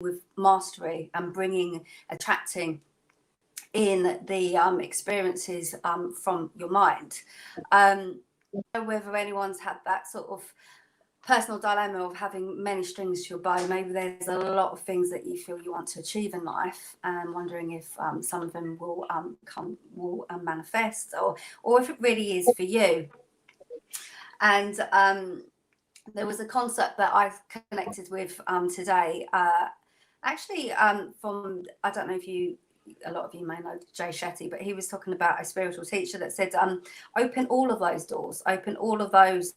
with mastery and attracting in the experiences from your mind. I don't know whether anyone's had that sort of personal dilemma of having many strings to your bow. Maybe there's a lot of things that you feel you want to achieve in life, and wondering if some of them will manifest, or if it really is for you. And there was a concept that I've connected with today. Actually, from, I don't know if a lot of you may know Jay Shetty, but he was talking about a spiritual teacher that said, open all of those doors, open all of those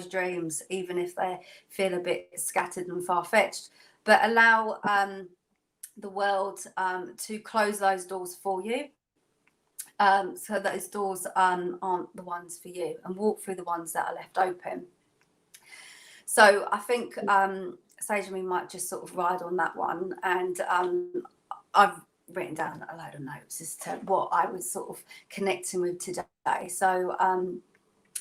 dreams, even if they feel a bit scattered and far-fetched, but allow the world to close those doors for you. So those doors aren't the ones for you, and walk through the ones that are left open. So I think Sage and me might just sort of ride on that one, and I've written down a load of notes as to what I was sort of connecting with today. So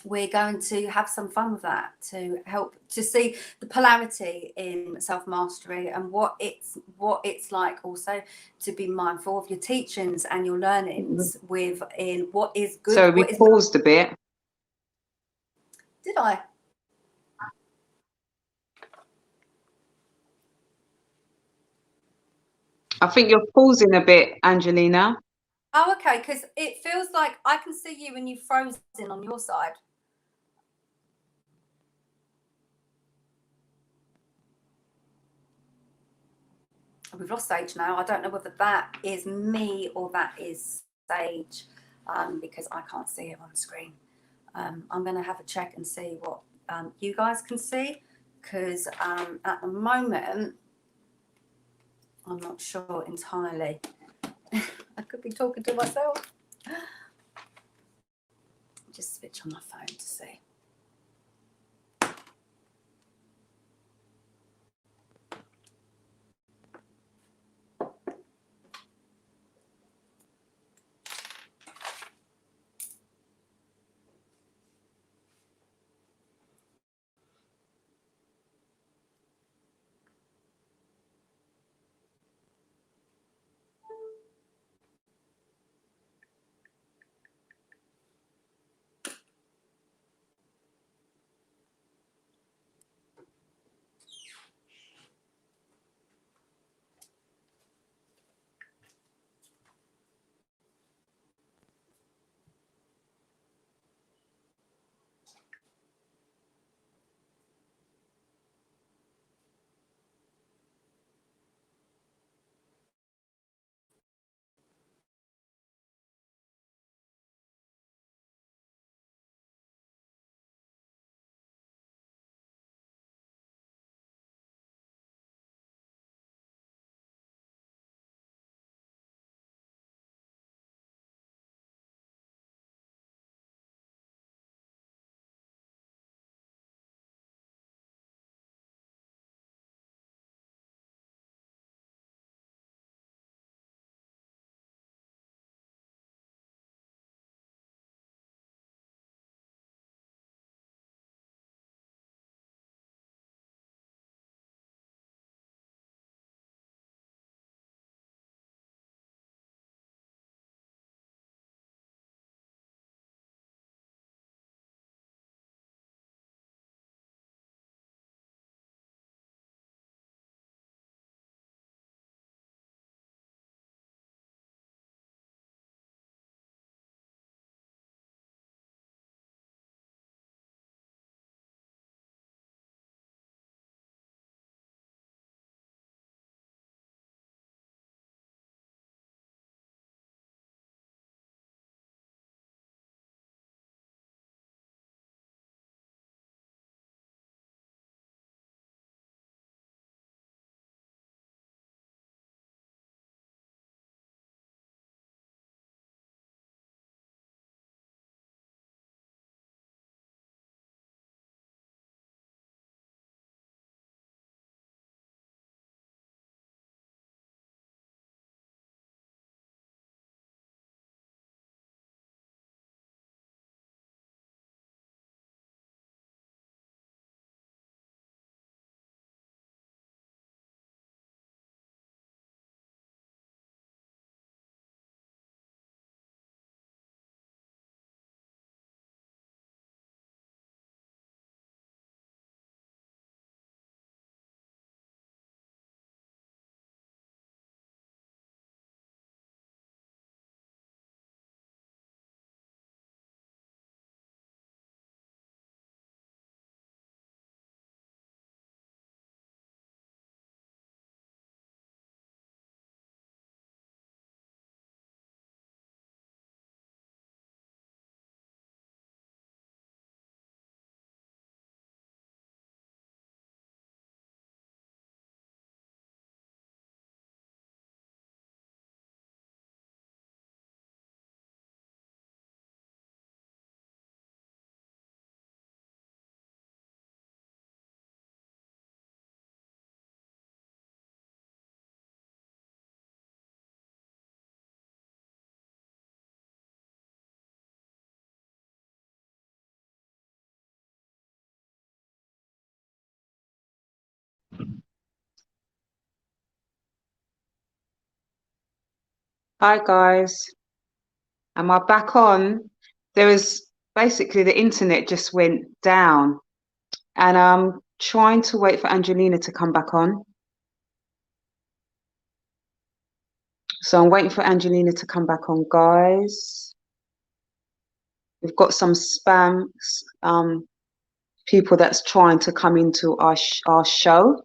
we're going to have some fun with that, to help to see the polarity in self-mastery, and what it's like also to be mindful of your teachings and your learnings within what is good. So we paused a bit. Did I? I think you're pausing a bit, Angelina. Oh, okay, because it feels like I can see you and you've frozen on your side. We've lost Sage now. I don't know whether that is me or that is Sage, because I can't see it on screen. I'm going to have a check and see what you guys can see, because at the moment I'm not sure entirely. I could be talking to myself. Just switch on my phone to see. Hi guys. Am I back on? There was basically the internet just went down and I'm trying to wait for Angelina to come back on. So I'm waiting for Angelina to come back on, guys. We've got some spam people that's trying to come into our show.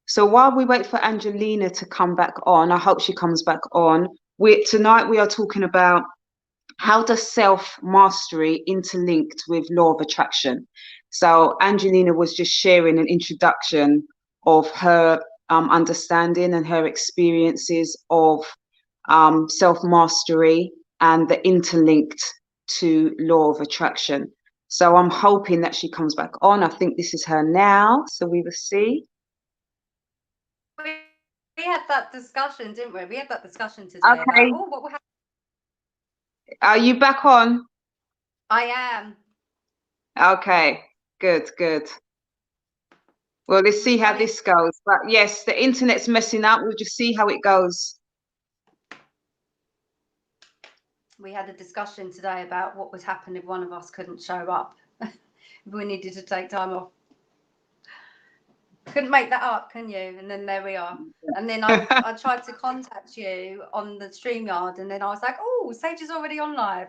So while we wait for Angelina to come back on, I hope she comes back on. Tonight we are talking about how does self-mastery interlinked with law of attraction. So Angelina was just sharing an introduction of her understanding and her experiences of self-mastery and the interlinked to law of attraction. So I'm hoping that she comes back on. I think this is her now, so we will see. We had that discussion, didn't we? We had that discussion today Okay. about what will happen. Are you back on? I am. Okay, good, good. Well, let's see how this goes. But yes, the internet's messing up. We'll just see how it goes. We had a discussion today about what would happen if one of us couldn't show up. If we needed to take time off. Couldn't make that up, can you? And then there we are. And then I tried to contact you on the StreamYard, and then I was like, oh, Sage is already on live.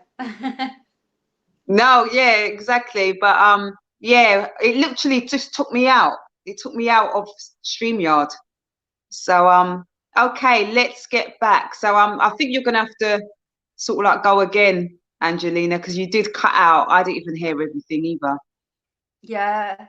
No, yeah, exactly. But yeah, it literally just took me out. It took me out of StreamYard. So okay, let's get back. So I think you're gonna have to sort of like go again, Angelina, because you did cut out. I didn't even hear everything either. Yeah.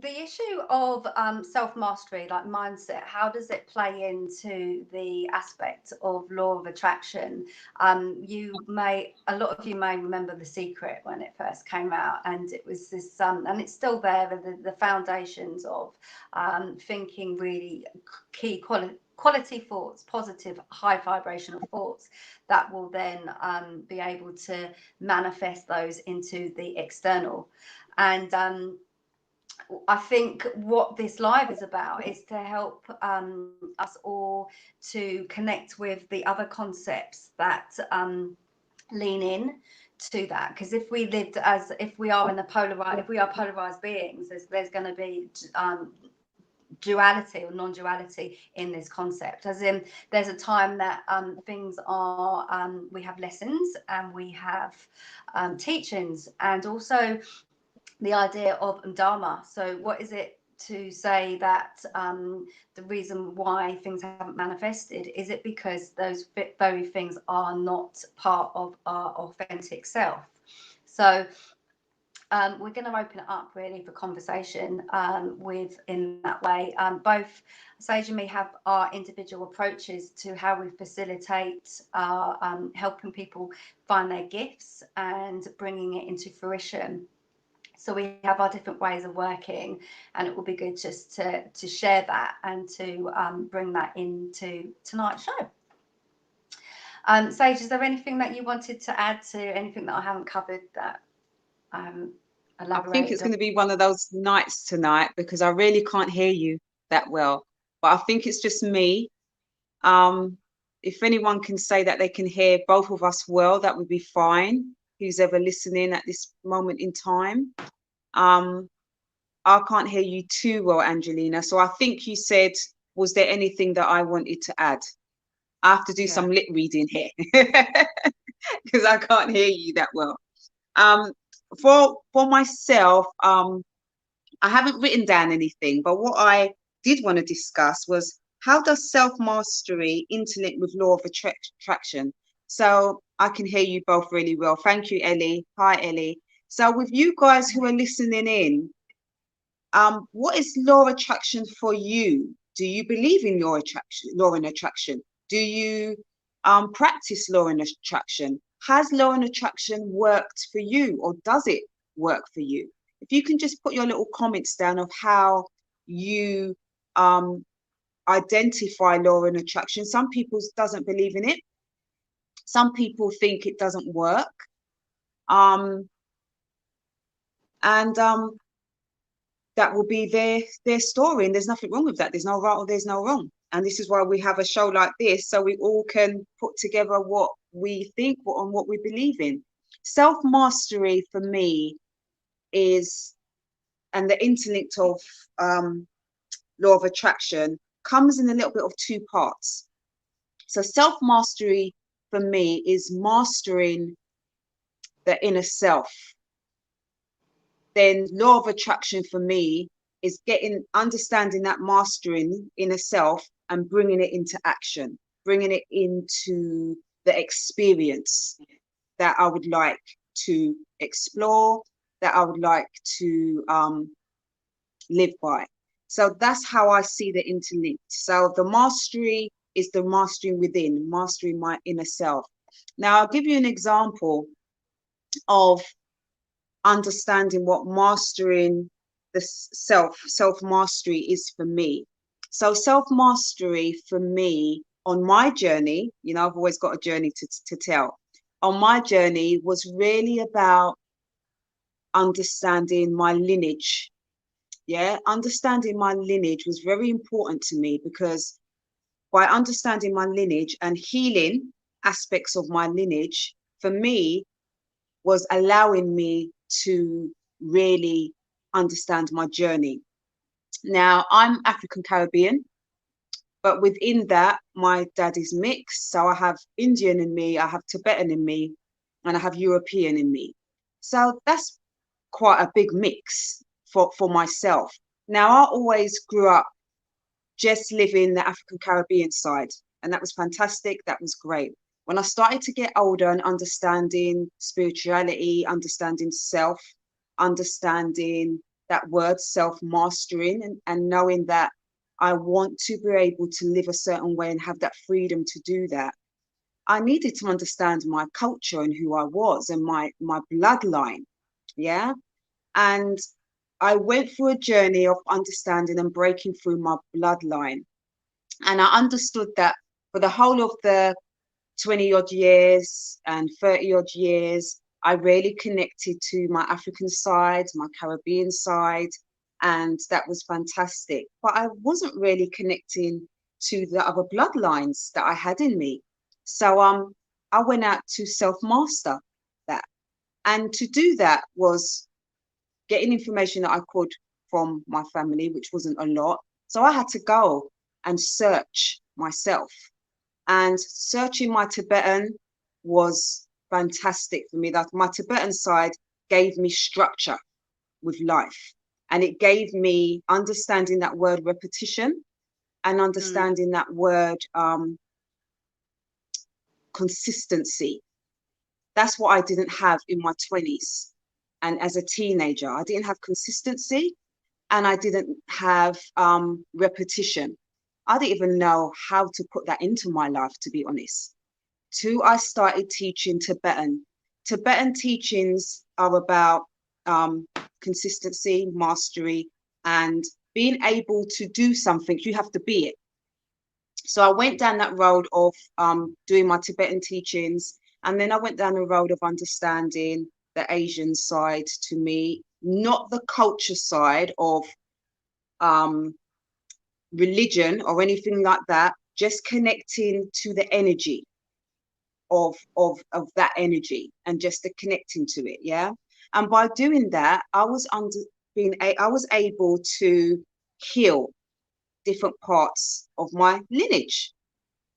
The issue of self-mastery, like mindset, how does it play into the aspect of law of attraction? A lot of you may remember The Secret when it first came out, and it was this, and it's still there, the foundations of thinking really key quality thoughts, positive, high vibrational thoughts that will then be able to manifest those into the external. And I think what this live is about is to help us all to connect with the other concepts that lean in to that. Because if we lived if we are polarized beings, there's going to be duality or non-duality in this concept, as in there's a time that things are we have lessons and we have teachings, and also the idea of dharma. So what is it to say that the reason why things haven't manifested, is it because those very things are not part of our authentic self? So we're going to open it up really for conversation in that way. Both Sage and me have our individual approaches to how we facilitate helping people find their gifts and bringing it into fruition. So we have our different ways of working, and it will be good just to share that and to bring that into tonight's show. Sage, is there anything that you wanted to add to anything that I haven't covered that I think it's going to be one of those nights tonight because I really can't hear you that well. But I think it's just me. If anyone can say that they can hear both of us well, that would be fine. Who's ever listening at this moment in time. I can't hear you too well, Angelina. So I think you said, was there anything that I wanted to add? I have to do some lip reading here because I can't hear you that well. For myself, I haven't written down anything, but what I did want to discuss was how does self-mastery interlink with law of attraction? So I can hear you both really well. Thank you, Ellie. Hi, Ellie. So with you guys who are listening in, what is law of attraction for you? Do you believe in law and attraction? Do you practice law and attraction? Has law and attraction worked for you, or does it work for you? If you can just put your little comments down of how you identify law and attraction. Some people doesn't believe in it. Some people think it doesn't work. That will be their story, and there's nothing wrong with that. There's no right or there's no wrong. And this is why we have a show like this, so we all can put together what we think and what we believe in. Self-mastery for me is, and the interlink of law of attraction comes in a little bit of two parts. So self-mastery for me is mastering the inner self. Then law of attraction for me is understanding that mastering inner self and bringing it into action, bringing it into the experience that I would like to explore, that I would like to live by. So that's how I see the interlinked. So the mastery is the mastering within, mastering my inner self. Now, I'll give you an example of understanding what mastering the self-mastery is for me. So self-mastery for me on my journey, you know, I've always got a journey to tell. On my journey was really about understanding my lineage. Yeah, understanding my lineage was very important to me, because by understanding my lineage and healing aspects of my lineage, for me, was allowing me to really understand my journey. Now, I'm African Caribbean, but within that, my dad is mixed. So I have Indian in me, I have Tibetan in me, and I have European in me. So that's quite a big mix for myself. Now, I always grew up just living the African Caribbean side, and that was fantastic. That was great. When I started to get older and understanding spirituality, understanding self, understanding that word self-mastering, and knowing that I want to be able to live a certain way and have that freedom to do that, I needed to understand my culture and who I was and my bloodline. Yeah. And I went through a journey of understanding and breaking through my bloodline. And I understood that for the whole of the 20 odd years and 30 odd years, I really connected to my African side, my Caribbean side, and that was fantastic. But I wasn't really connecting to the other bloodlines that I had in me. So I went out to self-master that. And to do that was getting information that I could from my family, which wasn't a lot. So I had to go and search myself. And searching my Tibetan was fantastic for me. That my Tibetan side gave me structure with life. And it gave me understanding that word repetition and understanding that word consistency. That's what I didn't have in my 20s. And as a teenager, I didn't have consistency and I didn't have repetition. I didn't even know how to put that into my life, to be honest. Till I started teaching Tibetan. Tibetan teachings are about consistency, mastery, and being able to do something. You have to be it. So I went down that road of doing my Tibetan teachings, and then I went down the road of understanding the Asian side to me, not the culture side of religion or anything like that, just connecting to the energy of that energy and just the connecting to it. Yeah. And by doing that, I was able to heal different parts of my lineage.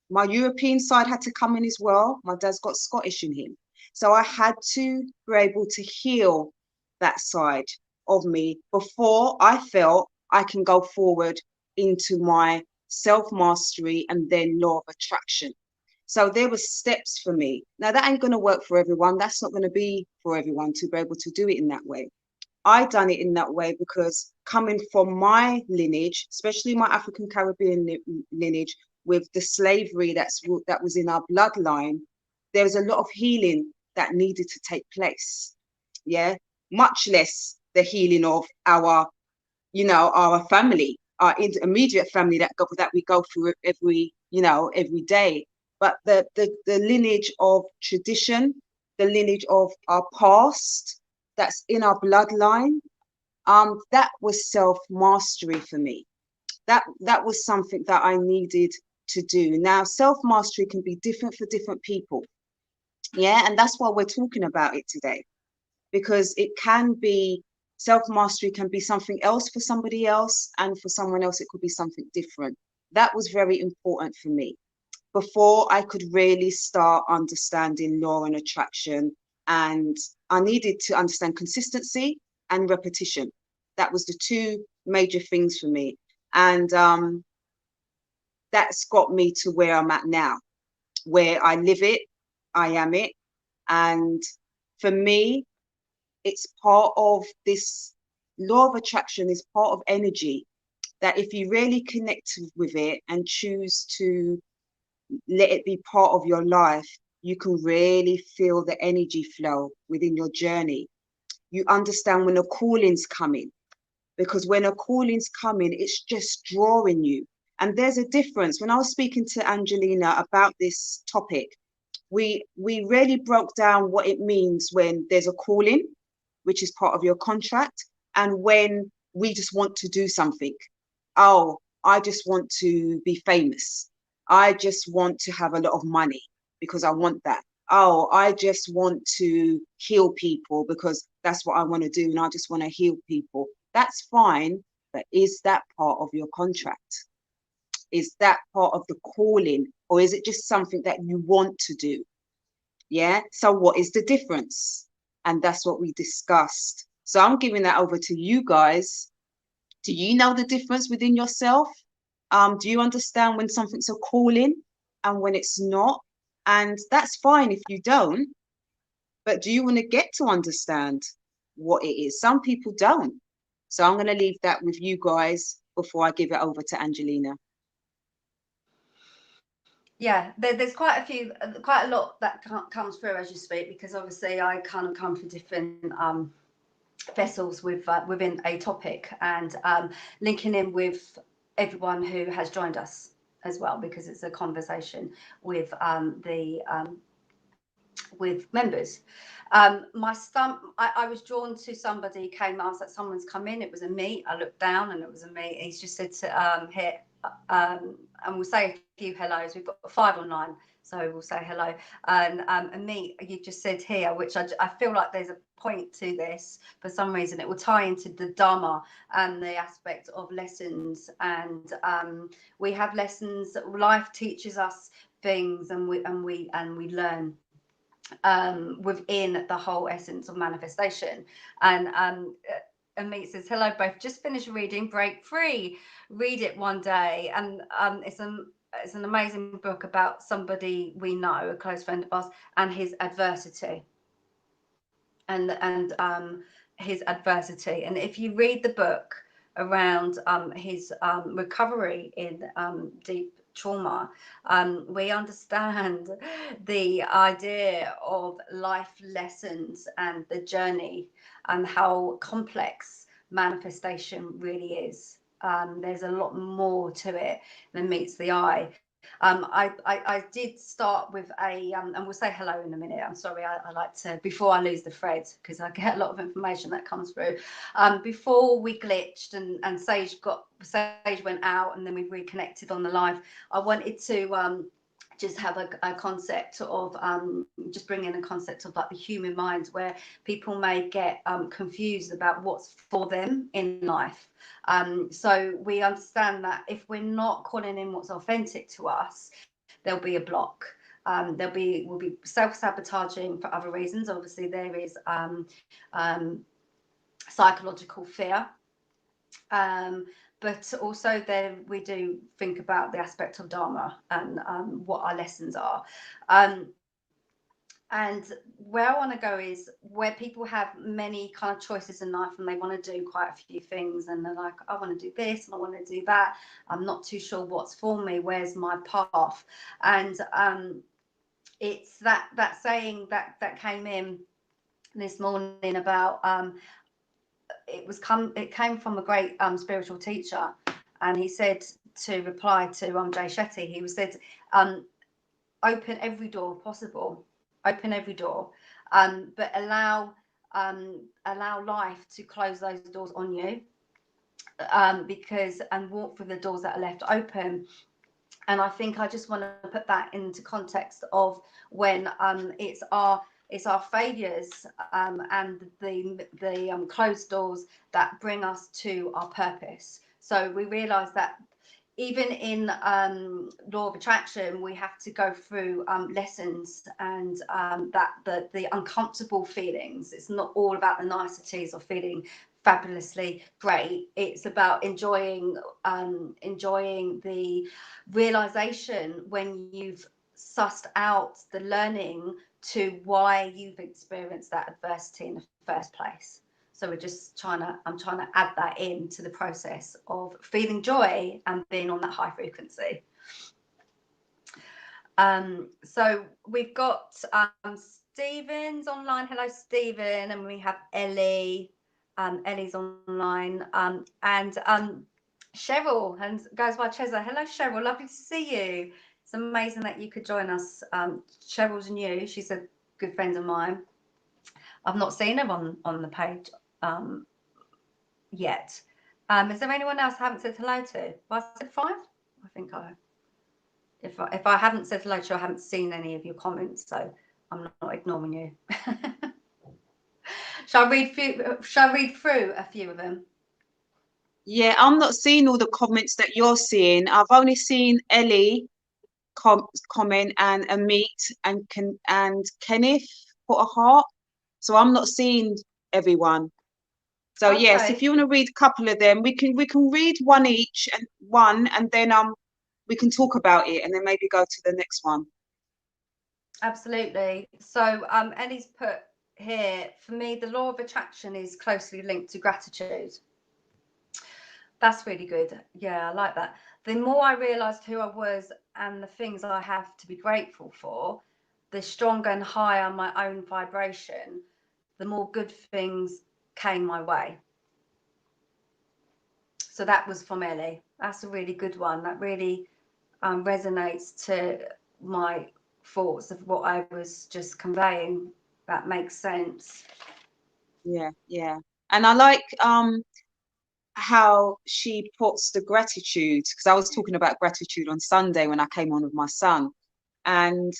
My European side had to come in as well. My dad's got Scottish in him. So I had to be able to heal that side of me before I felt I can go forward into my self-mastery and then law of attraction. So there were steps for me. Now that ain't going to work for everyone. That's not going to be for everyone to be able to do it in that way. I done it in that way because coming from my lineage, especially my African Caribbean lineage, with the slavery that was in our bloodline, there was a lot of healing that needed to take place. Yeah, much less the healing of our, our family, our immediate family that we go through every day. But the lineage of tradition, the lineage of our past, that's in our bloodline, that was self-mastery for me. that was something that I needed to do. Now, self-mastery can be different for different people. Yeah, and that's why we're talking about it today, because it can be, self-mastery can be something else for somebody else, and for someone else it could be something different. That was very important for me before I could really start understanding law and attraction. And I needed to understand consistency and repetition. That was the two major things for me. And that's got me to where I'm at now, where I live it, I am it. And for me, it's part of this law of attraction, is part of energy, that if you really connect with it and choose to let it be part of your life, you can really feel the energy flow within your journey. You understand when a calling's coming, because when a calling's coming, it's just drawing you. And there's a difference. When I was speaking to Angelina about this topic, we really broke down what it means when there's a calling, which is part of your contract, and when we just want to do something. Oh, I just want to be famous. I just want to have a lot of money because I want that. Oh, I just want to heal people because that's what I want to do, and I just want to heal people. That's fine, but is that part of your contract? Is that part of the calling, or is it just something that you want to do? Yeah. So what is the difference? And that's what we discussed. So I'm giving that over to you guys. Do you know the difference within yourself? Do you understand when something's a calling and when it's not? And that's fine if you don't, but do you want to get to understand what it is? Some people don't. So I'm going to leave that with you guys before I give it over to Angelina. Yeah, there's quite a lot that comes through as you speak, because obviously I kind of come from different vessels with within a topic, and linking in with everyone who has joined us as well, because it's a conversation with with members. I was drawn to somebody came. I was like, someone's come in. It was a me. I looked down and it was a me. He's just said to here, and we'll say a few hellos. We've got 5 online, so we'll say hello. And me, you just said here, which I feel like there's a point to this for some reason. It will tie into the Dharma and the aspect of lessons. And we have lessons. Life teaches us things, and we learn within the whole essence of manifestation. And Amit says, hello both, just finished reading Break Free, read it one day. And it's an amazing book about somebody we know, a close friend of ours, and his adversity, and his adversity. And if you read the book around his recovery in deep trauma, we understand the idea of life lessons and the journey, and how complex manifestation really is. There's a lot more to it than meets the eye. I did start with a, and we'll say hello in a minute. I'm sorry, I like to, before I lose the thread, because I get a lot of information that comes through. Before we glitched and Sage went out, and then we reconnected on the live, I wanted to just have a concept of just bring in a concept of like the human mind, where people may get confused about what's for them in life. So we understand that if we're not calling in what's authentic to us, there'll be a block. We'll be self-sabotaging for other reasons. Obviously, there is psychological fear. But also then we do think about the aspect of Dharma and what our lessons are. And where I want to go is where people have many kind of choices in life, and they want to do quite a few things, and they're like, I want to do this and I want to do that. I'm not too sure what's for me. Where's my path? And it's that saying that came in this morning about it came from a great spiritual teacher, and he said, to reply to Jay Shetty, he said, open every door possible, open every door, but allow life to close those doors on you. because and walk through the doors that are left open. And I think I just want to put that into context of when it's our failures and the closed doors that bring us to our purpose. So we realize that even in law of attraction, we have to go through lessons, and that the uncomfortable feelings. It's not all about the niceties of feeling fabulously great. It's about enjoying the realization when you've sussed out the learning to why you've experienced that adversity in the first place. So I'm trying to add that into the process of feeling joy and being on that high frequency. So we've got Stephen's online. Hello, Stephen. And we have Ellie. Ellie's online. And Cheryl, and goes by Cheza. Hello, Cheryl. Lovely to see you. It's amazing that you could join us. Cheryl's new. She's a good friend of mine. I've not seen her on the page yet. Is there anyone else I haven't said hello to? Have I said 5? I think if I haven't said hello to you, I haven't seen any of your comments, so I'm not ignoring you. Shall I read through a few of them? Yeah, I'm not seeing all the comments that you're seeing. I've only seen Ellie comment and Amit and Kenneth put a heart. So I'm not seeing everyone. So Okay. yes, if you want to read a couple of them, we can read one each and then we can talk about it and then maybe go to the next one. Absolutely. So Ellie's put here, for me, the law of attraction is closely linked to gratitude. That's really good. Yeah, I like that. The more I realized who I was and the things I have to be grateful for, the stronger and higher my own vibration, the more good things came my way. So that was from Ellie. That's a really good one. That really resonates to my thoughts of what I was just conveying. That makes sense. Yeah, yeah. And I like how she puts the gratitude, because I was talking about gratitude on Sunday when I came on with my son. And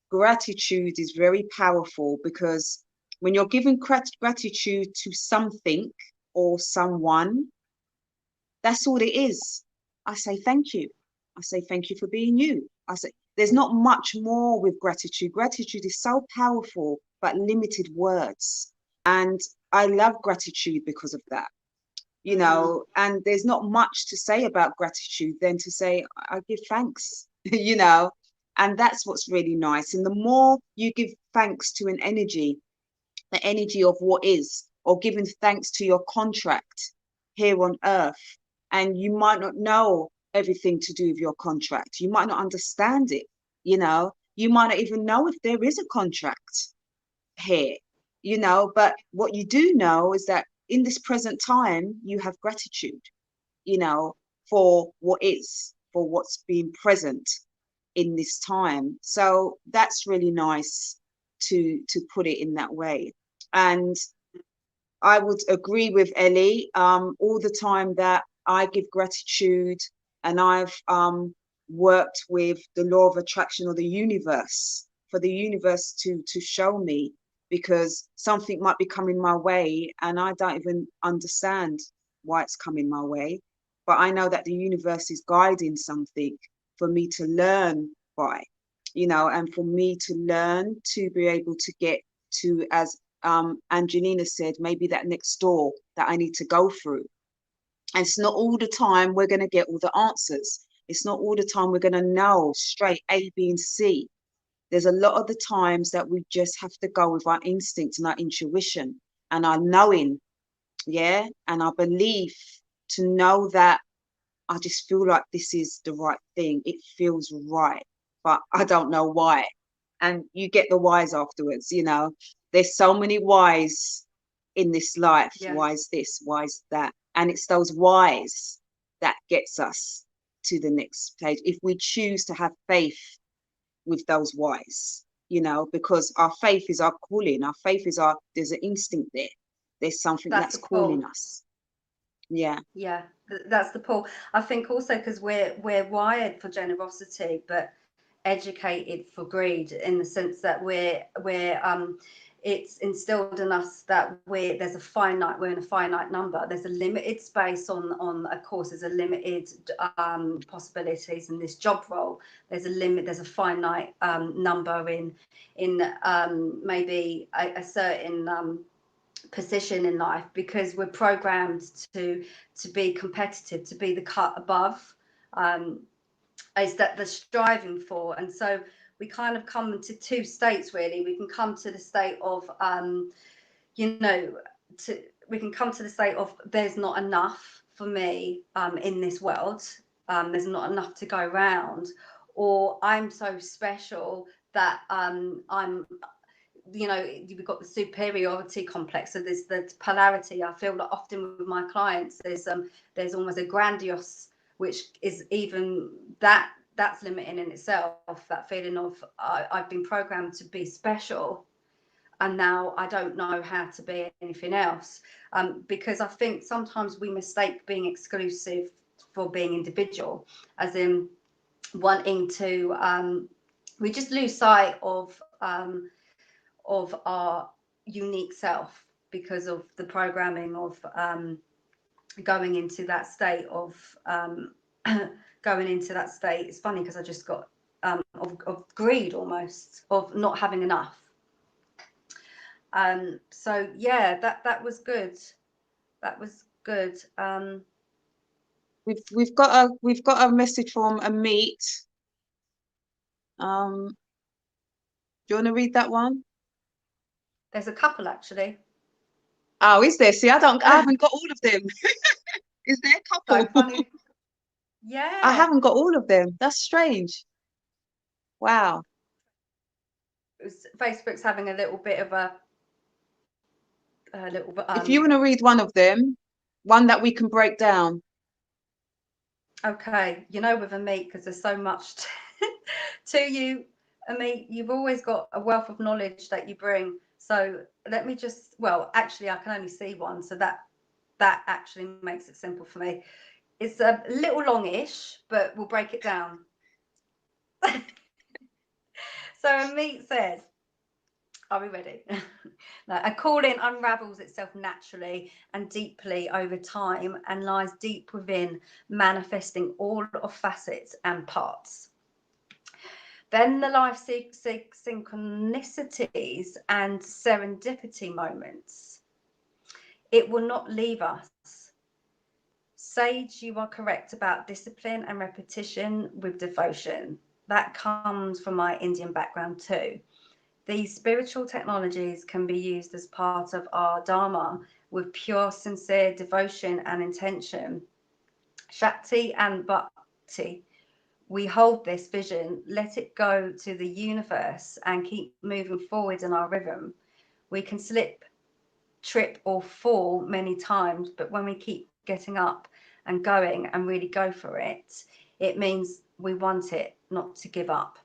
gratitude is very powerful because when you're giving gratitude to something or someone, that's all it is. I say thank you. I say thank you for being you. I say there's not much more with gratitude. Gratitude is so powerful, but limited words. And I love gratitude because of that. You know, and there's not much to say about gratitude than to say, I give thanks, you know, and that's what's really nice. And the more you give thanks to an energy, the energy of what is, or giving thanks to your contract here on earth, and you might not know everything to do with your contract. You might not understand it, you know, you might not even know if there is a contract here, you know, but what you do know is that in this present time, you have gratitude, you know, for what is, for what's being present in this time. So that's really nice to put it in that way. And I would agree with Ellie all the time that I give gratitude, and I've worked with the law of attraction or the universe, for the universe to show me, because something might be coming my way and I don't even understand why it's coming my way. But I know that the universe is guiding something for me to learn by, you know, and for me to learn to be able to get to, as Angelina said, maybe that next door that I need to go through. And it's not all the time we're going to get all the answers. It's not all the time we're going to know straight A, B, and C. There's a lot of the times that we just have to go with our instinct and our intuition and our knowing, yeah, and our belief, to know that I just feel like this is the right thing. It feels right, but I don't know why. And you get the whys afterwards, you know. There's so many whys in this life. Yeah. Why is this? Why is that? And it's those whys that gets us to the next page. If we choose to have faith with those whys, you know, because our faith is our calling. Our faith is there's an instinct there. There's something that's calling us. Yeah. Yeah, that's the pull. I think also because we're wired for generosity, but educated for greed, in the sense that we're it's instilled in us that we're in a finite number. There's a limited space on a course. There's a limited possibilities in this job role. There's a finite number in maybe a certain position in life, because we're programmed to be competitive, to be the cut above, is that the striving for. And so we kind of come into two states, really. We can come to the state of you know we can come to the state of there's not enough for me in this world, there's not enough to go around, or I'm so special that I'm we've got the superiority complex. So there's the polarity. I feel that often with my clients there's almost a grandiose, which is even that's limiting in itself, that feeling of I've been programmed to be special, and now I don't know how to be anything else, because I think sometimes we mistake being exclusive for being individual, as in wanting to we just lose sight of our unique self, because of the programming of going into that state of going into that state. It's funny because I just got of greed, almost, of not having enough. So yeah, that was good. That was good. We've got a message from Amit. Do you want to read that one? There's a couple, actually. Oh, is there? See, I haven't got all of them. Is there a So couple? funny. I Yeah. haven't got all of them. That's strange. Wow. Facebook's having a little bit of a little If you want to read one of them, one that we can break down. okay, with Amit, because there's so much to you, Amit, you've always got a wealth of knowledge that you bring. So let me just, well, actually, I can only see one, so that actually makes it simple for me. It's a little longish, but we'll break it down. So Amit says, are we ready? No, a calling unravels itself naturally and deeply over time, and lies deep within, manifesting all of facets and parts. Then the life synchronicities and serendipity moments. It will not leave us. Sage, you are correct about discipline and repetition with devotion. That comes from my Indian background too. These spiritual technologies can be used as part of our Dharma with pure, sincere devotion and intention. Shakti and Bhakti. We hold this vision, let it go to the universe, and keep moving forward in our rhythm. We can slip, trip, or fall many times, but when we keep getting up and going and really go for it, it means we want it, not to give up.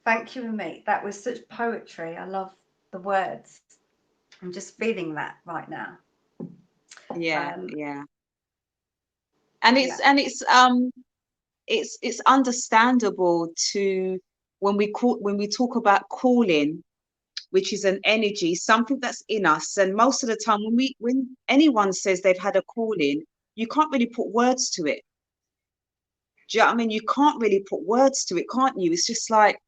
Thank you, mate. That was such poetry. I love the words. I'm just feeling that right now. Yeah, yeah. And Yeah. it's understandable to when we talk about calling, which is an energy, something that's in us. And most of the time when anyone says they've had a calling, you can't really put words to it. Do you know what I mean? You can't really put words to it, can't you? It's just like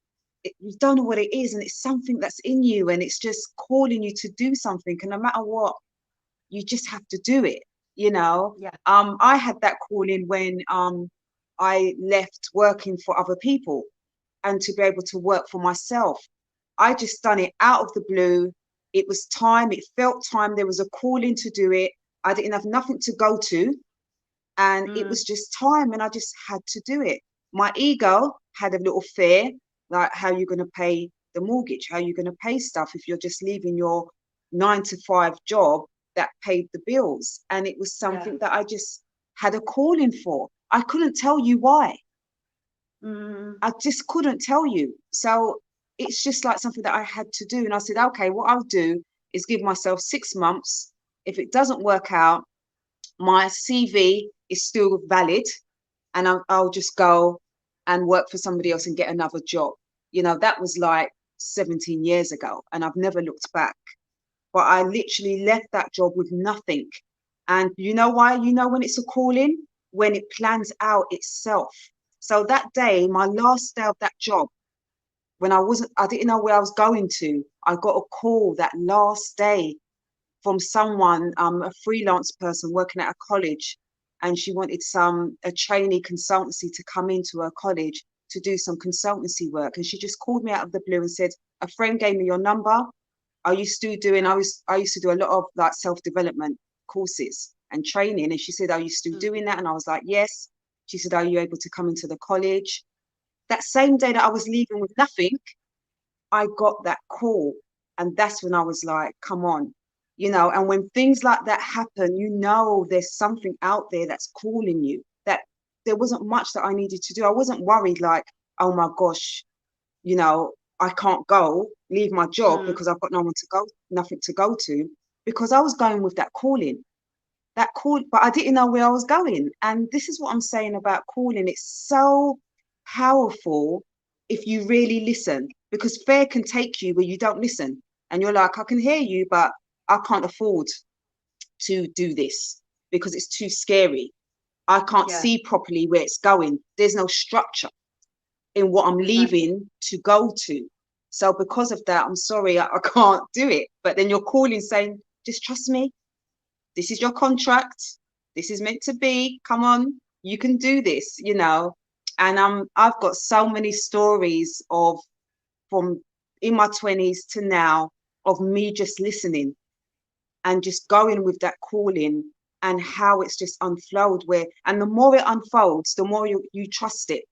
you don't know what it is, and it's something that's in you, and it's just calling you to do something. And no matter what, you just have to do it. Yeah. I had that calling when I left working for other people, and to be able to work for myself. I just done it out of the blue. It was time. It felt time. There was a calling to do it. I didn't have nothing to go to, and it was just time, and I just had to do it. My ego had a little fear, like how you're going to pay the mortgage, how you're going to pay stuff if you're just leaving your 9 to 5 job that paid the bills. And it was something that I just had a calling for. I couldn't tell you why. I just couldn't tell you. So it's just like something that I had to do. And I said, okay, what I'll do is give myself 6 months If it doesn't work out, my CV is still valid, and I'll just go and work for somebody else and get another job. You know, that was like 17 years ago, and I've never looked back. But I literally left that job with nothing. And you know why? You know when it's a calling? When it plans out itself. So that day, my last day of that job, when I didn't know where I was going to, I got a call that last day from someone, a freelance person working at a college, and she wanted a trainee consultancy to come into her college to do some consultancy work. And she just called me out of the blue and said, a friend gave me your number. I used to do a lot of like self-development courses and training. And she said, are you still doing that? And I was like, yes. She said, are you able to come into the college? That same day that I was leaving with nothing, I got that call. And that's when I was like, come on, you know. And when things like that happen, you know, there's something out there that's calling you. That there wasn't much that I needed to do. I wasn't worried like, oh my gosh, you know, I can't leave my job because I've got nothing to go to, because I was going with that calling. That call, but I didn't know where I was going. And this is what I'm saying about calling. It's so powerful if you really listen, because fear can take you where you don't listen. And you're like, I can hear you, but I can't afford to do this because it's too scary. I can't see properly where it's going. There's no structure in what I'm leaving to go to. So because of that, I'm sorry, I can't do it. But then you're calling saying, just trust me. This is your contract. This is meant to be. Come on, you can do this, you know. And I've got so many stories from in my 20s to now of me just listening and just going with that calling, and how it's just unfolded and the more it unfolds, the more you trust it.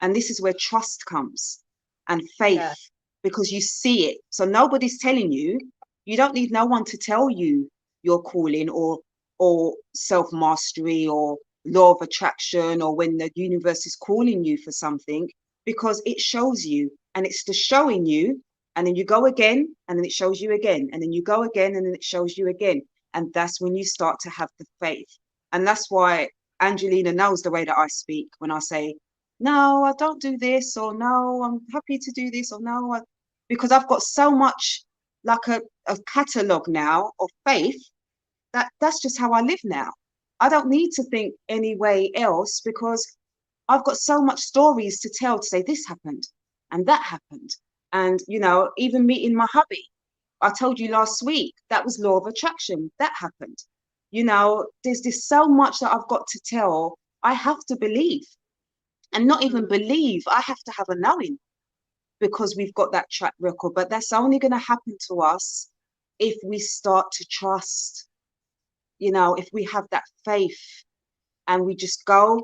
And this is where trust comes, and faith, because you see it. So nobody's telling you. You don't need no one to tell you your calling or self-mastery or law of attraction, or when the universe is calling you for something, because it shows you, and it's just showing you, and then you go again, and then it shows you again, and then you go again, and then it shows you again. And that's when you start to have the faith. And that's why Angelina knows the way that I speak when I say, no, I don't do this, or no, I'm happy to do this, or no, because I've got so much, like a catalogue now of faith, that's just how I live now. I don't need to think any way else, because I've got so much stories to tell, to say this happened and that happened. And, you know, even meeting my hubby, I told you last week, that was law of attraction. That happened. You know, there's so much that I've got to tell. I have to believe, and not even believe. I have to have a knowing, because we've got that track record. But that's only going to happen to us if we start to trust, you know, if we have that faith and we just go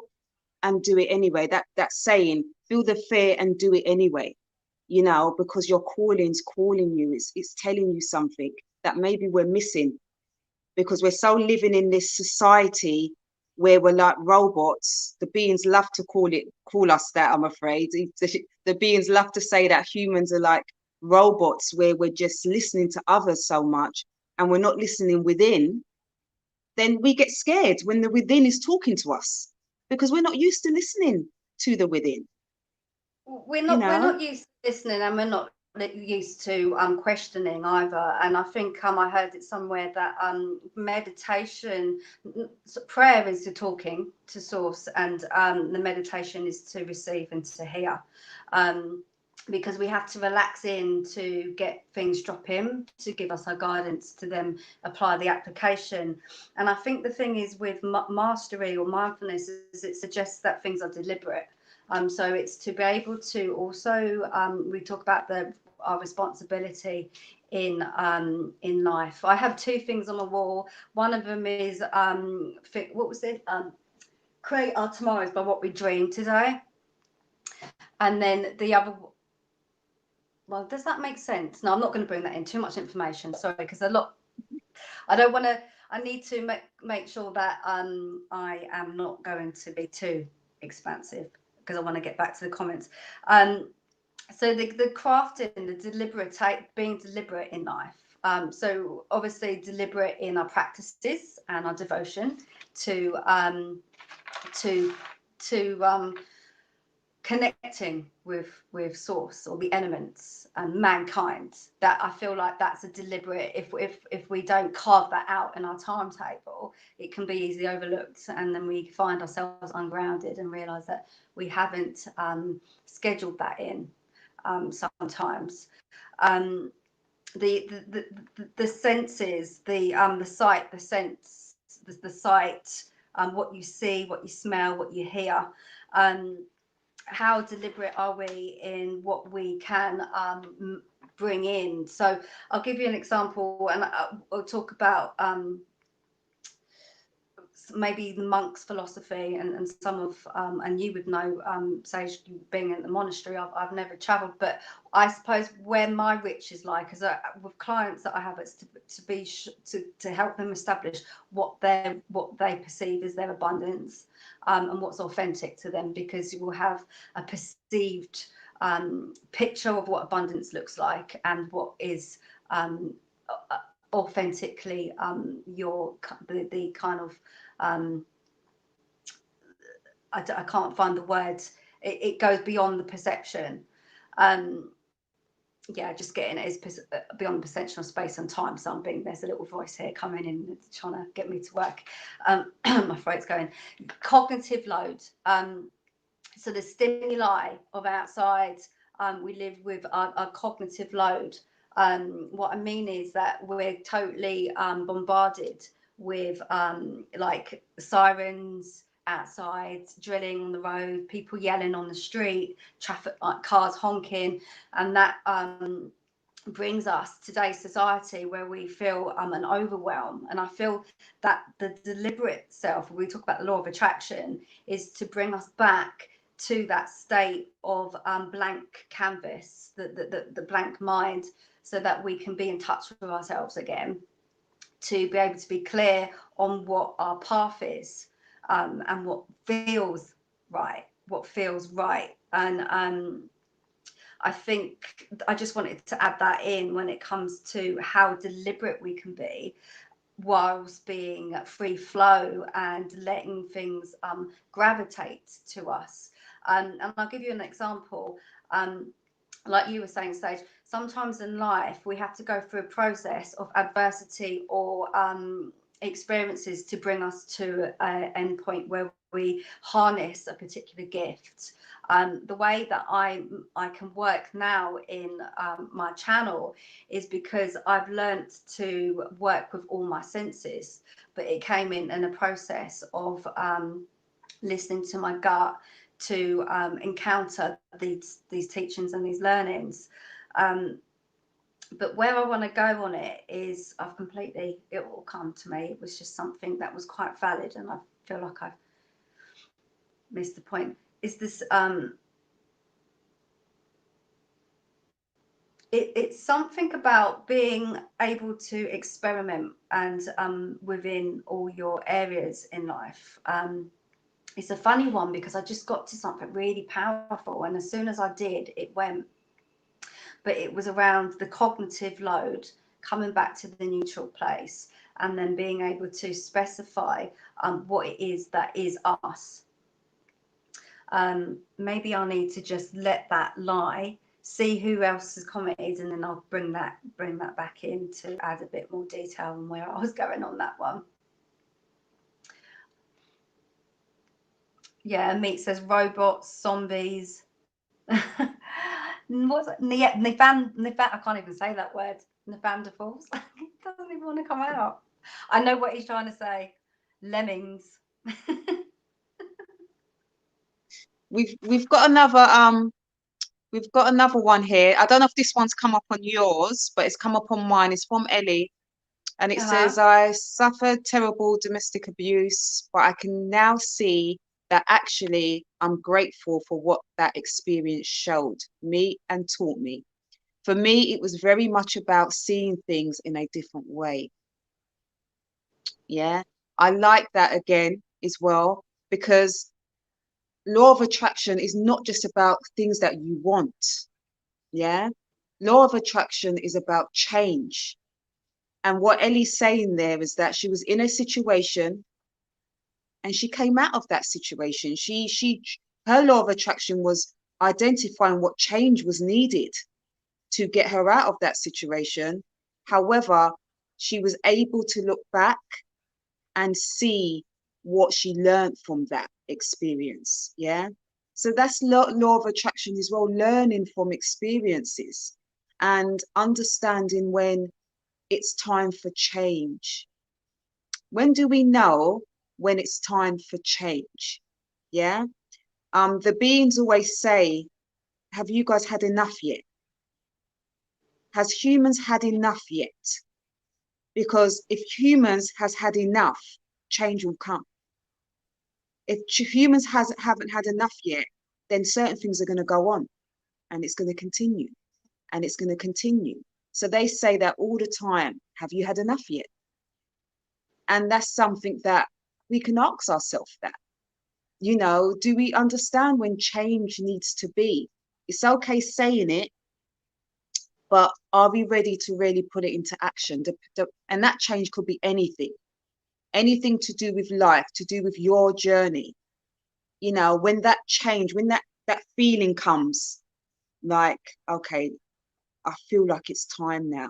and do it anyway. That saying, feel the fear and do it anyway, you know, because your calling's calling you. It's telling you something that maybe we're missing, because we're so living in this society where we're like robots. The beings love to call us that, I'm afraid. The beings love to say that humans are like robots, where we're just listening to others so much and we're not listening within. Then we get scared when the within is talking to us, because we're not used to listening to the within. We're not used to listening, and we're not used to questioning either. And I think I heard it somewhere that meditation, prayer is to talking to source, and the meditation is to receive and to hear. Because we have to relax in to get things drop in, to give us our guidance, to then apply the application. And I think the thing is with mastery or mindfulness is it suggests that things are deliberate. So it's to be able to also, we talk about our responsibility in life. I have two things on the wall. One of them is, what was it? Create our tomorrows by what we dream today. And then the other, well, does that make sense? No, I'm not going to bring that in. Too much information. Sorry, because I don't want to. I need to make sure that I am not going to be too expansive, because I want to get back to the comments. So the crafting, the being deliberate in life, So obviously deliberate in our practices and our devotion to connecting with source or the elements and mankind. That I feel like that's a deliberate, if we don't carve that out in our timetable, it can be easily overlooked, and then we find ourselves ungrounded and realize that we haven't scheduled that in sometimes. The senses, the sight, the sense, the sight, what you see, what you smell, what you hear. How deliberate are we in what we can bring in? So I'll give you an example, and I'll talk about maybe the monk's philosophy and some of and you would know, Sage, being in the monastery. I've never traveled, but I suppose where my rich is like, as with clients that I have, it's to help them establish what they perceive as their abundance, and what's authentic to them, because you will have a perceived picture of what abundance looks like and what is authentically the kind of I can't find the words. It goes beyond the perception. Yeah, just getting it is beyond the perception of space and time. So there's a little voice here coming in, trying to get me to work. My throat's going. Cognitive load. So the stimuli of outside, we live with our cognitive load. What I mean is that we're totally bombarded with like sirens outside, drilling on the road, people yelling on the street, traffic, like cars honking, and that brings us today's society where we feel an overwhelm. And I feel that the deliberate self, we talk about the law of attraction, is to bring us back to that state of blank canvas, the blank mind, so that we can be in touch with ourselves again, to be able to be clear on what our path is, and what feels right. And I think I just wanted to add that in when it comes to how deliberate we can be whilst being free flow and letting things gravitate to us. And I'll give you an example. Like you were saying, Sage, sometimes in life we have to go through a process of adversity or experiences to bring us to an end point where we harness a particular gift. The way that I can work now in my channel is because I've learned to work with all my senses, but it came in a process of listening to my gut, to encounter these teachings and these learnings. But where I want to go on it is it will come to me. It was just something that was quite valid, and I feel like I've missed the point. Is this it's something about being able to experiment and within all your areas in life. It's a funny one because I just got to something really powerful, and as soon as I did, it went. But it was around the cognitive load, coming back to the neutral place, and then being able to specify what it is that is us. Maybe I'll need to just let that lie, see who else has commented, and then I'll bring that back in to add a bit more detail on where I was going on that one. Yeah, Meat says robots, zombies. What's it? I can't even say that word. Neanderthals. It doesn't even want to come out. I know what he's trying to say. Lemmings. We've got another one here. I don't know if this one's come up on yours, but it's come up on mine. It's from Ellie. And it says, I suffered terrible domestic abuse, but I can now see that actually I'm grateful for what that experience showed me and taught me. For me, it was very much about seeing things in a different way. Yeah, I like that again as well, because law of attraction is not just about things that you want. Yeah, law of attraction is about change. And what Ellie's saying there is that she was in a situation and she came out of that situation. Her law of attraction was identifying what change was needed to get her out of that situation. However, she was able to look back and see what she learned from that experience. Yeah. So that's law of attraction as well, learning from experiences and understanding when it's time for change. When do we know when it's time for change? Yeah. The beings always say, have you guys had enough yet? Has humans had enough yet? Because if humans has had enough, change will come. If humans haven't had enough yet, then certain things are going to go on and it's going to continue and it's going to continue. So they say that all the time, have you had enough yet? And that's something that we can ask ourselves that, you know, do we understand when change needs to be? It's okay saying it, but are we ready to really put it into action? And that change could be anything to do with life, to do with your journey. You know, when that change, when that feeling comes, like, okay, I feel like it's time now.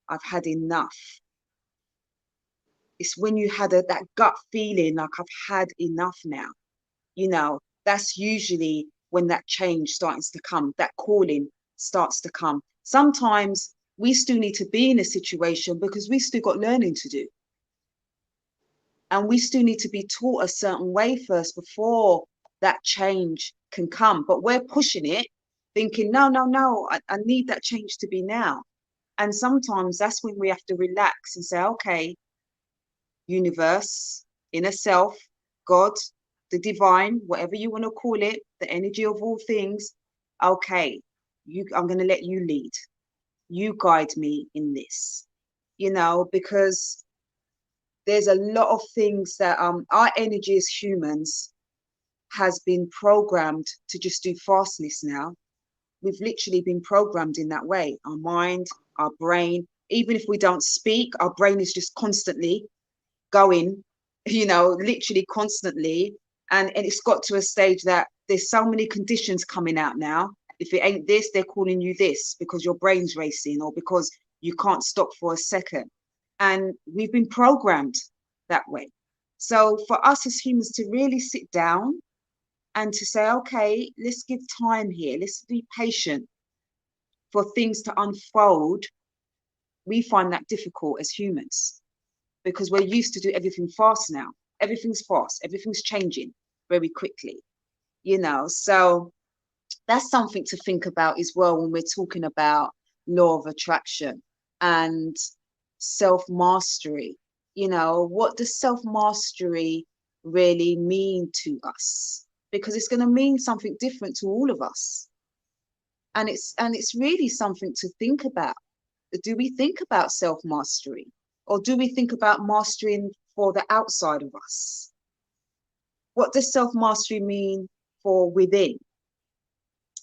I've had enough. It's when you had that gut feeling like I've had enough now. You know, that's usually when that change starts to come, that calling starts to come. Sometimes we still need to be in a situation because we still got learning to do. And we still need to be taught a certain way first before that change can come. But we're pushing it, thinking, no, I need that change to be now. And sometimes that's when we have to relax and say, okay, universe, inner self, God, the divine, whatever you want to call it, the energy of all things. Okay, I'm going to let you lead. You guide me in this, you know, because there's a lot of things that our energy as humans has been programmed to just do fastness now. We've literally been programmed in that way. Our mind, our brain, even if we don't speak, our brain is just constantly going, you know, literally constantly. And it's got to a stage that there's so many conditions coming out now. If it ain't this, they're calling you this because your brain's racing or because you can't stop for a second. And we've been programmed that way. So for us as humans to really sit down and to say, okay, let's give time here. Let's be patient for things to unfold. We find that difficult as humans because we're used to do everything fast now. Everything's fast. Everything's changing very quickly, you know. So that's something to think about as well when we're talking about law of attraction and self-mastery. You know, what does self-mastery really mean to us? Because it's going to mean something different to all of us. And it's really something to think about. Do we think about self-mastery? Or do we think about mastering for the outside of us? What does self-mastery mean for within?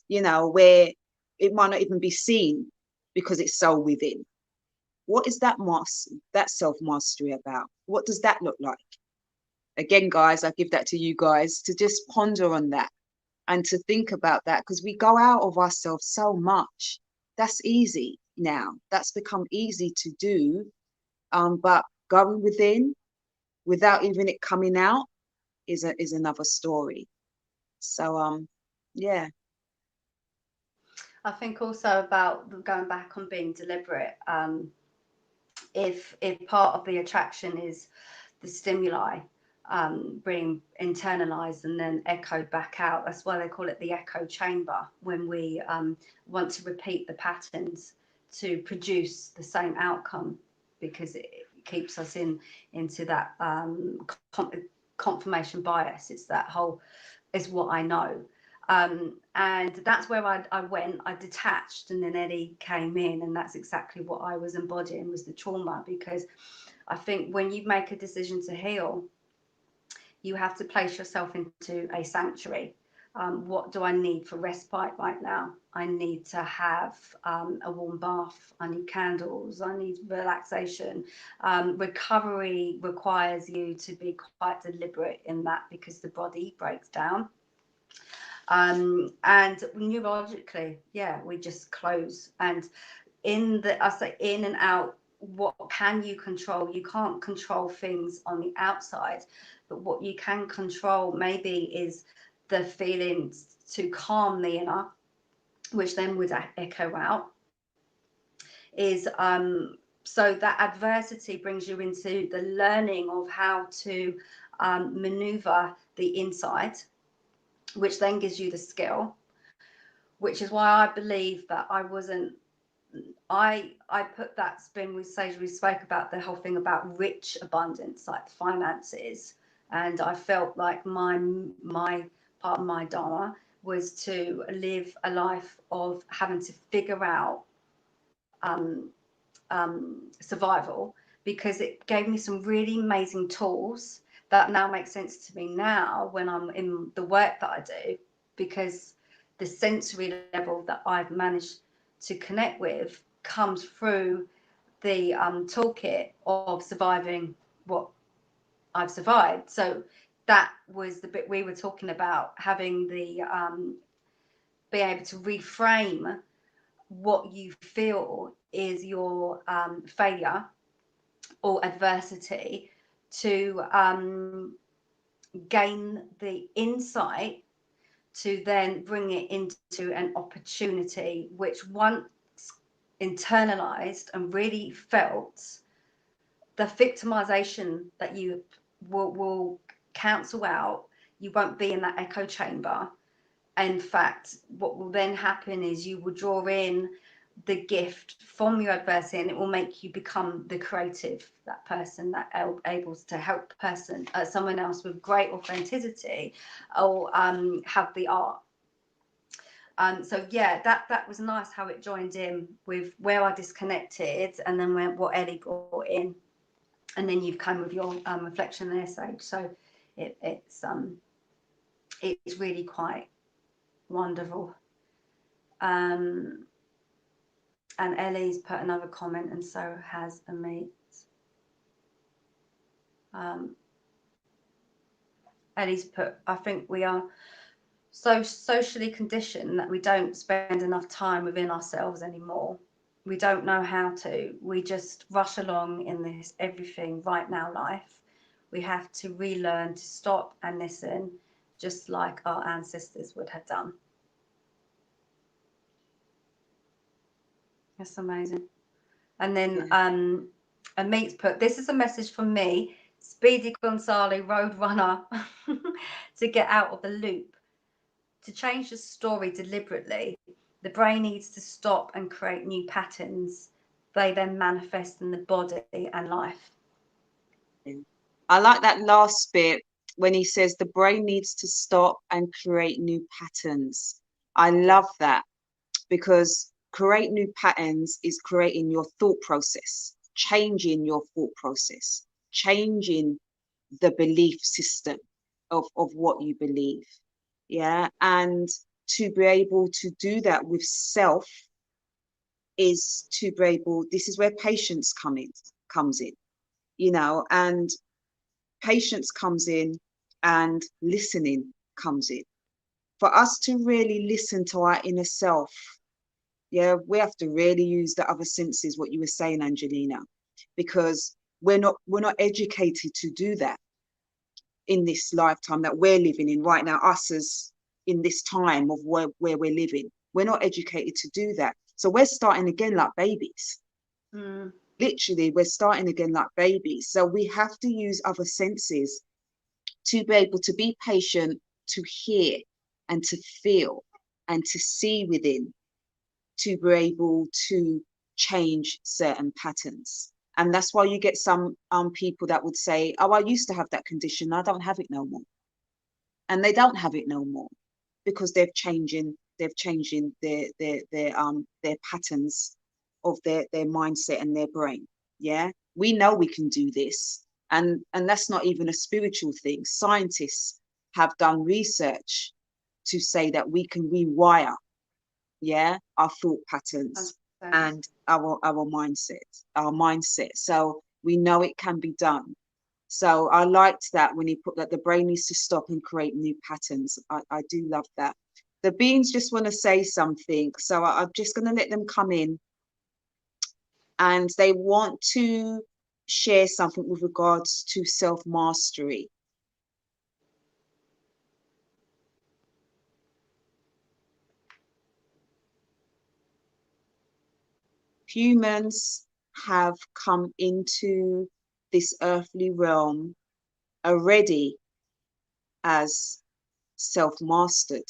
You know, where it might not even be seen because it's so within. What is that self-mastery about? What does that look like? Again, guys, I give that to you guys to just ponder on that and to think about that because we go out of ourselves so much. That's easy now. That's become easy to do. But going within without even it coming out is another story. So yeah. I think also about going back on being deliberate. If part of the attraction is the stimuli being internalized and then echoed back out, that's why they call it the echo chamber, when we want to repeat the patterns to produce the same outcome, because it keeps us into that confirmation bias. It's that whole, is what I know. And that's where I went. I detached, and then Eddie came in, and that's exactly what I was embodying, was the trauma. Because I think when you make a decision to heal, you have to place yourself into a sanctuary, What do I need for respite right now? I need to have a warm bath. I need candles. I need relaxation. Recovery requires you to be quite deliberate in that, because the body breaks down. And neurologically, yeah, we just close. And I say in and out, what can you control? You can't control things on the outside, but what you can control maybe is the feelings to calm the inner, which then would echo out, is so that adversity brings you into the learning of how to maneuver the inside, which then gives you the skill, which is why I believe that I put that spin with Sage. We spoke about the whole thing about rich abundance, like finances, and I felt like my part of my dharma was to live a life of having to figure out survival, because it gave me some really amazing tools that now make sense to me now when I'm in the work that I do, because the sensory level that I've managed to connect with comes through the toolkit of surviving what I've survived. So that was the bit we were talking about, having the be able to reframe what you feel is your failure or adversity, to gain the insight to then bring it into an opportunity, which once internalized and really felt, the victimization that you will cancel out. You won't be in that echo chamber. In fact, what will then happen is you will draw in the gift from your adversity, and it will make you become the creative, that person that able to help someone else with great authenticity, or have the art. So yeah, that was nice how it joined in with where I disconnected, and then what Ellie brought in, and then you've come with your reflection there, Sage. So it's really quite wonderful. And Ellie's put another comment, and so has Amit. Ellie's put, I think we are so socially conditioned that we don't spend enough time within ourselves anymore. We don't know how to. We just rush along in this everything right now life. We have to relearn to stop and listen, just like our ancestors would have done. That's amazing. And then Amit's put, this is a message from me, Speedy Gonzalez, road runner, to get out of the loop, to change the story deliberately. The brain needs to stop and create new patterns. They then manifest in the body and life. I like that last bit when he says the brain needs to stop and create new patterns. I love that, because create new patterns is creating your thought process, changing your thought process, changing the belief system of what you believe. Yeah. And to be able to do that with self is to be able, this is where patience comes in, you know, and patience comes in, and listening comes in. For us to really listen to our inner self, yeah, we have to really use the other senses, what you were saying, Angelina, because we're not educated to do that in this lifetime that we're living in right now, us as in this time of where we're living. We're not educated to do that. So we're starting again like babies. Literally, we're starting again like babies. So we have to use other senses to be able to be patient, to hear and to feel and to see within, to be able to change certain patterns. And that's why you get some people that would say, oh, I used to have that condition, I don't have it no more. And they don't have it no more because they're changing their patterns of their mindset and their brain. Yeah, we know we can do this. And that's not even a spiritual thing. Scientists have done research to say that we can rewire, our thought patterns and our mindset. So we know it can be done. So I liked that when he put that the brain needs to stop and create new patterns. I do love that. The beings just want to say something, so I'm just going to let them come in, and they want to share something with regards to self-mastery. Humans have come into this earthly realm already as self-mastered.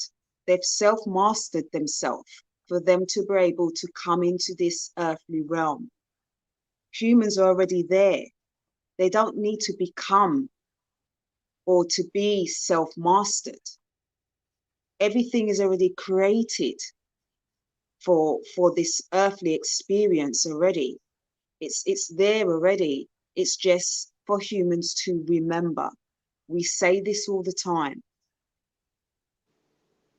They've self-mastered themselves for them to be able to come into this earthly realm. Humans are already there. They don't need to become or to be self-mastered. Everything is already created for this earthly experience already. It's there already. It's just for humans to remember. We say this all the time.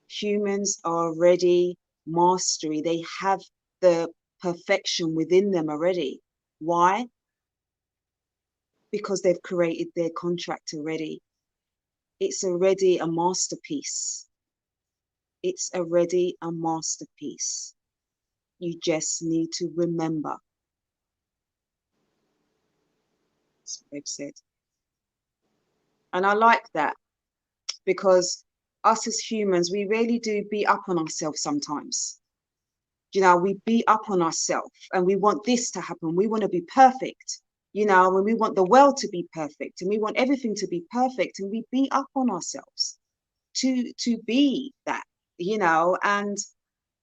Humans are already mastery. They have the perfection within them already. Why? Because they've created their contract already. It's already a masterpiece. It's already a masterpiece. You just need to remember. That's what they've said. And I like that, because us as humans, we really do beat up on ourselves sometimes. You know, we beat up on ourselves and we want this to happen. We want to be perfect, you know, and we want the world to be perfect and we want everything to be perfect, and we beat up on ourselves to be that, you know, and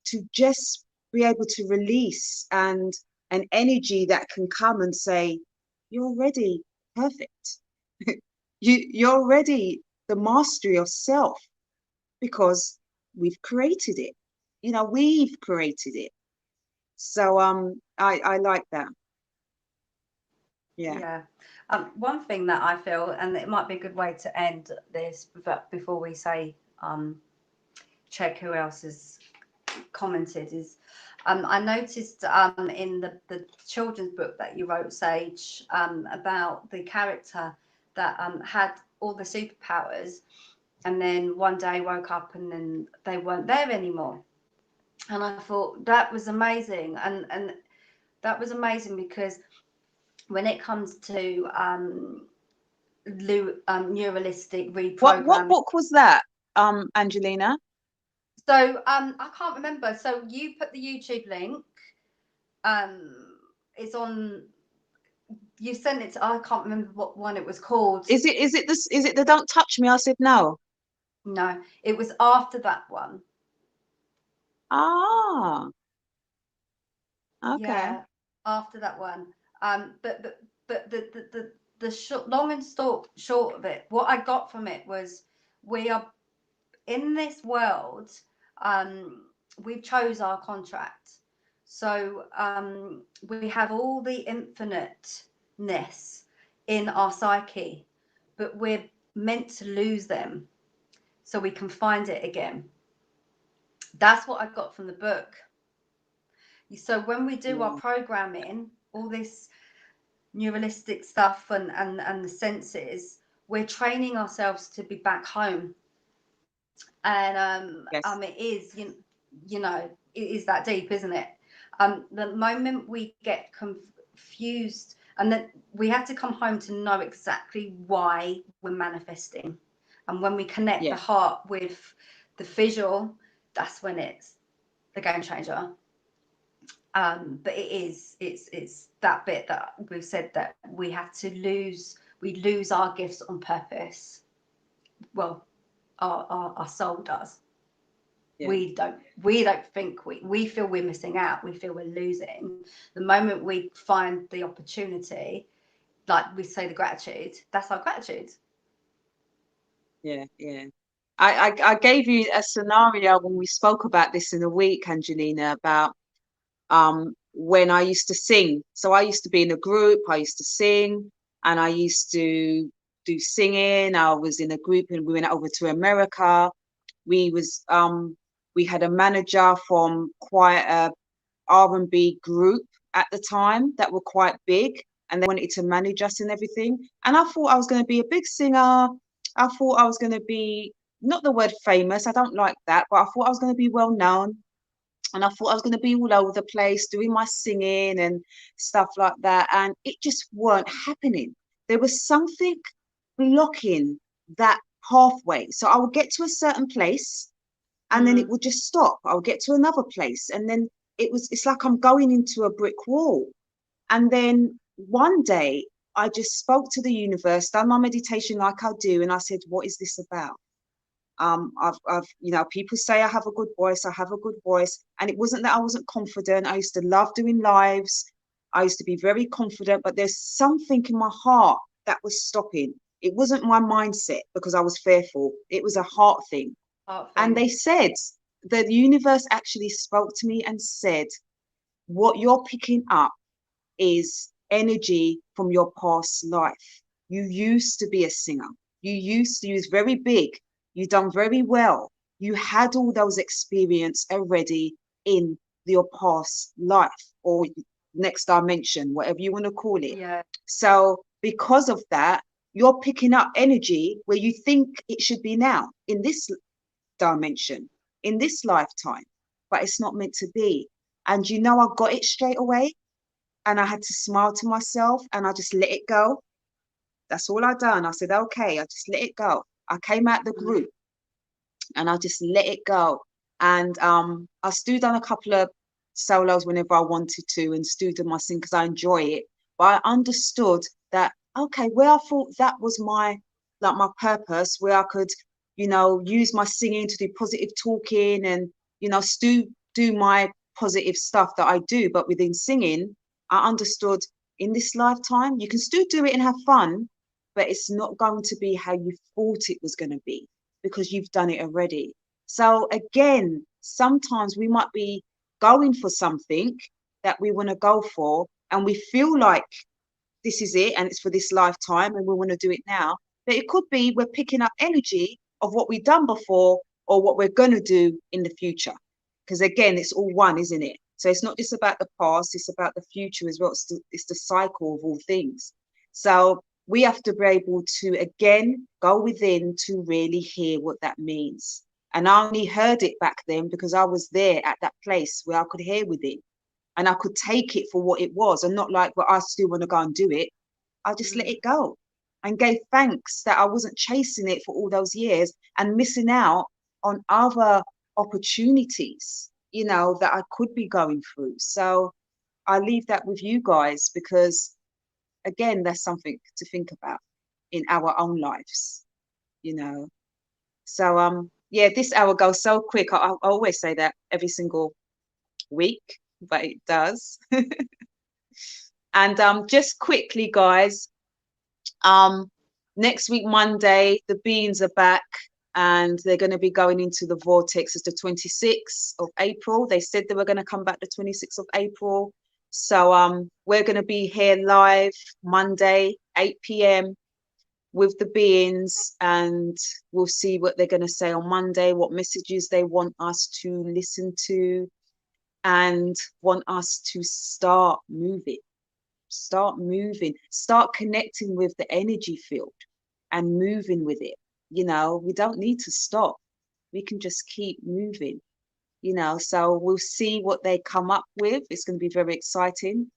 to just be able to release and an energy that can come and say, you're already perfect. You're already the mastery of self, because we've created it. You know, we've created it. So I like that. Yeah. One thing that I feel, and it might be a good way to end this, but before we say check who else has commented, is I noticed in the children's book that you wrote, Sage, about the character that had all the superpowers, and then one day woke up and then they weren't there anymore. And I thought that was amazing, and that was amazing because when it comes to neuralistic reprogramming. What book was that, Angelina? So I can't remember. So you put the YouTube link. It's on. You sent it to. I can't remember what one it was called. Is it the Don't Touch Me? I said no. No, it was after that one. Ah. Okay. Yeah, after that one. But the short, long and short of it, what I got from it was, we are in this world. We've chose our contract. So we have all the infiniteness in our psyche, but we're meant to lose them so we can find it again. That's what I got from the book. So when we do our programming, all this neuralistic stuff and the senses, we're training ourselves to be back home. And yes. it is, you know, it is that deep, isn't it? The moment we get confused, and that we have to come home to know exactly why we're manifesting, and when we connect the heart with the visual, that's when it's the game changer. But it's that bit that we've said, that we have to lose our gifts on purpose. Well, our soul does. We don't think we feel we're missing out. We feel we're losing. The moment we find the opportunity, like we say, the gratitude, that's our gratitude. Yeah. I gave you a scenario when we spoke about this in a week, Angelina, about when I used to sing. So I used to be in a group, I used to sing, and I used to do singing. I was in a group and we went over to America. We had a manager from quite a R&B group at the time that were quite big, and they wanted to manage us and everything. And I thought I was going to be a big singer. I thought I was going to be, not the word famous, I don't like that, but I thought I was going to be well known. And I thought I was going to be all over the place doing my singing and stuff like that. And it just weren't happening. There was something blocking that pathway. So I would get to a certain place and then it would just stop. I'll get to another place. And then it's like I'm going into a brick wall. And then one day I just spoke to the universe, done my meditation like I do. And I said, what is this about? I've, you know, people say I have a good voice. I have a good voice. And it wasn't that I wasn't confident. I used to love doing lives. I used to be very confident, but there's something in my heart that was stopping. It wasn't my mindset because I was fearful. It was a heart thing. And they said, the universe actually spoke to me and said, what you're picking up is energy from your past life. You used to be a singer. You was very big. You done very well. You had all those experience already in your past life or next dimension, whatever you want to call it. Yeah. So because of that, you're picking up energy where you think it should be now in this dimension, in this lifetime, but it's not meant to be. And you know, I got it straight away and I had to smile to myself and I just let it go. That's all I done. I said, okay, I just let it go. I came out the group and I just let it go. And I still done a couple of solos whenever I wanted to and still did my sing because I enjoy it. But I understood that, okay, where I thought that was my purpose, where I could, you know, use my singing to do positive talking and, you know, still do my positive stuff that I do. But within singing, I understood in this lifetime, you can still do it and have fun, but it's not going to be how you thought it was going to be because you've done it already. So again, sometimes we might be going for something that we want to go for and we feel like this is it and it's for this lifetime and we want to do it now. But it could be we're picking up energy of what we've done before or what we're going to do in the future. Because again, it's all one, isn't it? So it's not just about the past, it's about the future as well. It's the cycle of all things. So we have to be able to, again, go within to really hear what that means. And I only heard it back then because I was there at that place where I could hear within and I could take it for what it was and not like, well, I still want to go and do it. I just let it go and gave thanks that I wasn't chasing it for all those years and missing out on other opportunities, you know, that I could be going through. So I leave that with you guys because again, that's something to think about in our own lives, you know. So yeah, this hour goes so quick. I always say that every single week, but it does. And just quickly, guys, next week Monday the beans are back and they're going to be going into the vortex. It's the 26th of April. They said they were going to come back the 26th of April. So we're going to be here live Monday 8 p.m. with the beings and we'll see what they're going to say on Monday, what messages they want us to listen to and want us to start moving, start connecting with the energy field and moving with it. You know, we don't need to stop. We can just keep moving, you know, so we'll see what they come up with. It's going to be very exciting.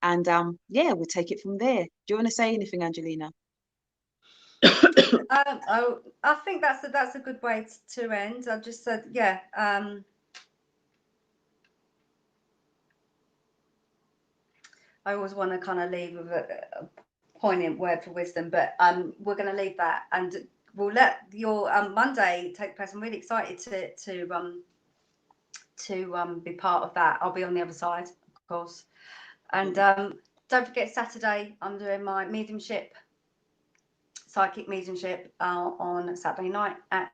And yeah, we'll take it from there. Do you want to say anything, Angelina? I think that's a good way to end. I just said, yeah. I always want to kind of leave with a poignant word for wisdom, but we're going to leave that and we'll let your Monday take place. I'm really excited to be part of that. I'll be on the other side, of course. And don't forget, Saturday I'm doing my mediumship, psychic mediumship on Saturday night at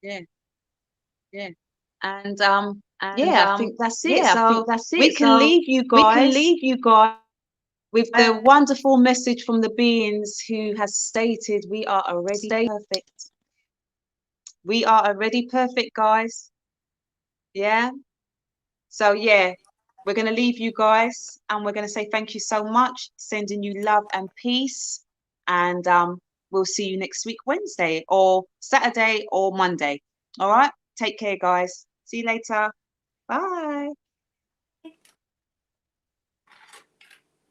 yeah. And yeah, I think that's it. So we can leave you guys. with the wonderful message from the beings who has stated we are already perfect. We are already perfect, guys. Yeah. So yeah, we're going to leave you guys, and we're going to say thank you so much, sending you love and peace, and we'll see you next week, Wednesday or Saturday or Monday. All right, take care, guys. See you later. Bye.